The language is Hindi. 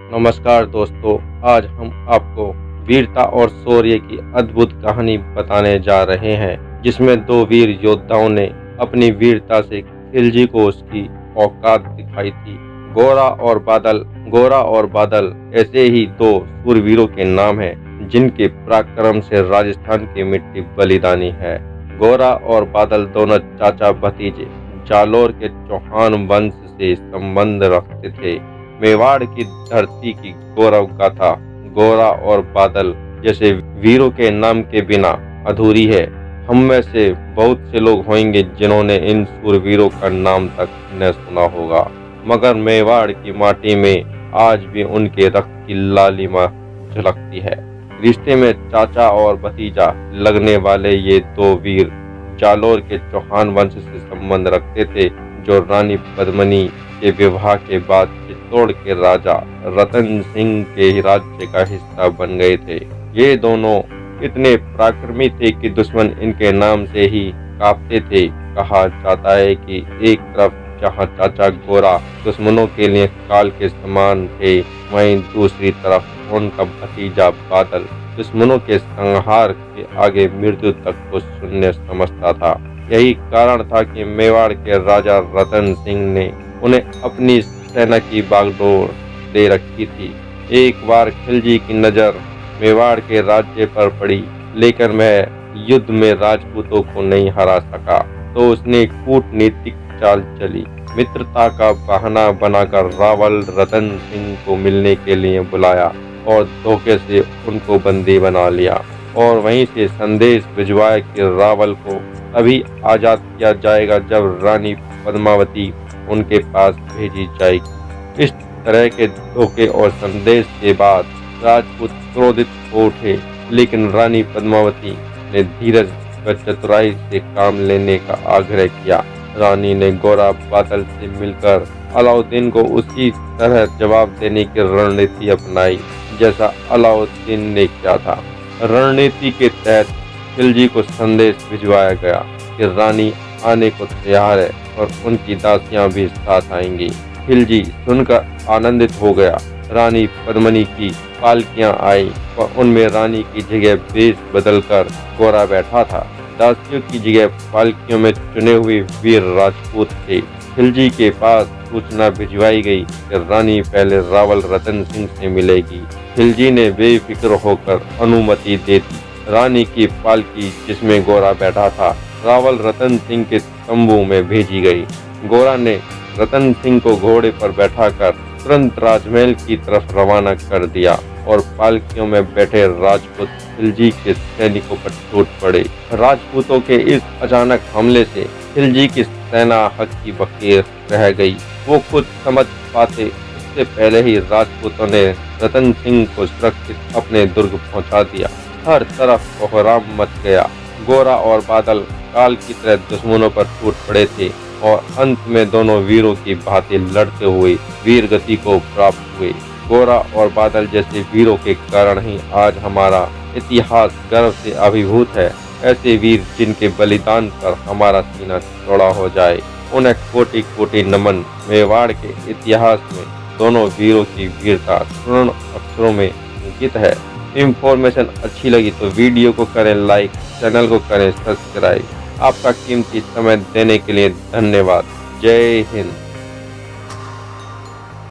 नमस्कार दोस्तों, आज हम आपको वीरता और शौर्य की अद्भुत कहानी बताने जा रहे हैं, जिसमें दो वीर योद्धाओं ने अपनी वीरता से खिलजी को उसकी औकात दिखाई थी। गोरा और बादल ऐसे ही दो सूरवीरों के नाम हैं, जिनके पराक्रम से राजस्थान की मिट्टी बलिदानी है। गोरा और बादल दोनों चाचा भतीजे जालोर के चौहान वंश से संबंध रखते थे। मेवाड़ की धरती की गौरव गाथा गोरा और बादल जैसे वीरों के नाम के बिना अधूरी है। हम में से बहुत से लोग होंगे जिन्होंने इन सूरवीरों का नाम तक न सुना होगा, मगर मेवाड़ की माटी में आज भी उनके रक्त की लालिमा झलकती है। रिश्ते में चाचा और भतीजा लगने वाले ये दो वीर जालोर के चौहान वंश से संबंध रखते थे, जो रानी पद्मिनी के विवाह के बाद चित्तौड़ के राजा रतन सिंह के राज्य का हिस्सा बन गए थे। ये दोनों इतने पराक्रमी थे कि दुश्मन इनके नाम से ही कांपते थे। कहा जाता है कि एक तरफ जहां चाचा गोरा दुश्मनों के लिए काल के समान थे, वहीं दूसरी तरफ उनका भतीजा बादल दुश्मनों के संहार के आगे मृत्यु तक को शून्य समझता था। यही कारण था कि मेवाड़ के राजा रतन सिंह ने उन्हें अपनी सेना की बागडोर दे रखी थी। एक बार खिलजी की नजर मेवाड़ के राज्य पर पड़ी, लेकिन वह युद्ध में राजपूतों को नहीं हरा सका, तो उसने कूटनीतिक चाल चली। मित्रता का बहाना बनाकर रावल रतन सिंह को मिलने के लिए बुलाया और धोखे से उनको बंदी बना लिया, और वहीं से संदेश भिजवाया कि रावल को तभी आजाद किया जाएगा जब रानी पद्मावती उनके पास भेजी जाएगी। इस तरह के धोखे और संदेश के बाद राजपूत क्रोधित हो उठे, लेकिन रानी पद्मावती ने धीरज व चतुराई से काम लेने का आग्रह किया। रानी ने गोरा बादल से मिलकर अलाउद्दीन को उसी तरह जवाब देने की रणनीति अपनाई जैसा अलाउद्दीन ने किया था। रणनीति के तहत खिलजी को संदेश भिजवाया गया कि रानी आने को तैयार है और उनकी दासियां भी साथ आएंगी। खिलजी सुनकर आनंदित हो गया। रानी पद्मिनी की पालकियां आई और उनमें रानी की जगह वेश बदलकर गोरा बैठा था। दासियों की जगह पालकियों में चुने हुए वीर राजपूत थे। खिलजी के पास सूचना भिजवाई गई कि रानी पहले रावल रतन सिंह से मिलेगी। खिलजी ने बेफिक्र होकर अनुमति दे दी। रानी की पालकी, जिसमें गोरा बैठा था, रावल रतन सिंह के तंबू में भेजी गई। गोरा ने रतन सिंह को घोड़े पर बैठाकर तुरंत राजमहल की तरफ रवाना कर दिया और पालकियों में बैठे राजपूत खिलजी के सैनिकों पर टूट पड़े। राजपूतों के इस अचानक हमले से खिलजी की सेना हक्की बक्की रह गई। वो खुद समझ पाते उससे पहले ही राजपूतों ने रतन सिंह को सुरक्षित अपने दुर्ग पहुंचा दिया। हर तरफ कोहराम मच गया। गोरा और बादल काल की तरह दुश्मनों पर टूट पड़े थे और अंत में दोनों वीरों की भांति लड़ते हुए वीर गति को प्राप्त हुए। गोरा और बादल जैसे वीरों के कारण ही आज हमारा इतिहास गर्व से अभिभूत है। ऐसे वीर जिनके बलिदान पर हमारा सीना चौड़ा हो जाए, उन्हें कोटि कोटि नमन। मेवाड़ के इतिहास में दोनों वीरों की वीरता स्वर्ण अक्षरों में अंकित है। इंफॉर्मेशन अच्छी लगी तो वीडियो को करें लाइक, चैनल को करें सब्सक्राइब। आपका कीमती समय देने के लिए धन्यवाद। जय हिंद।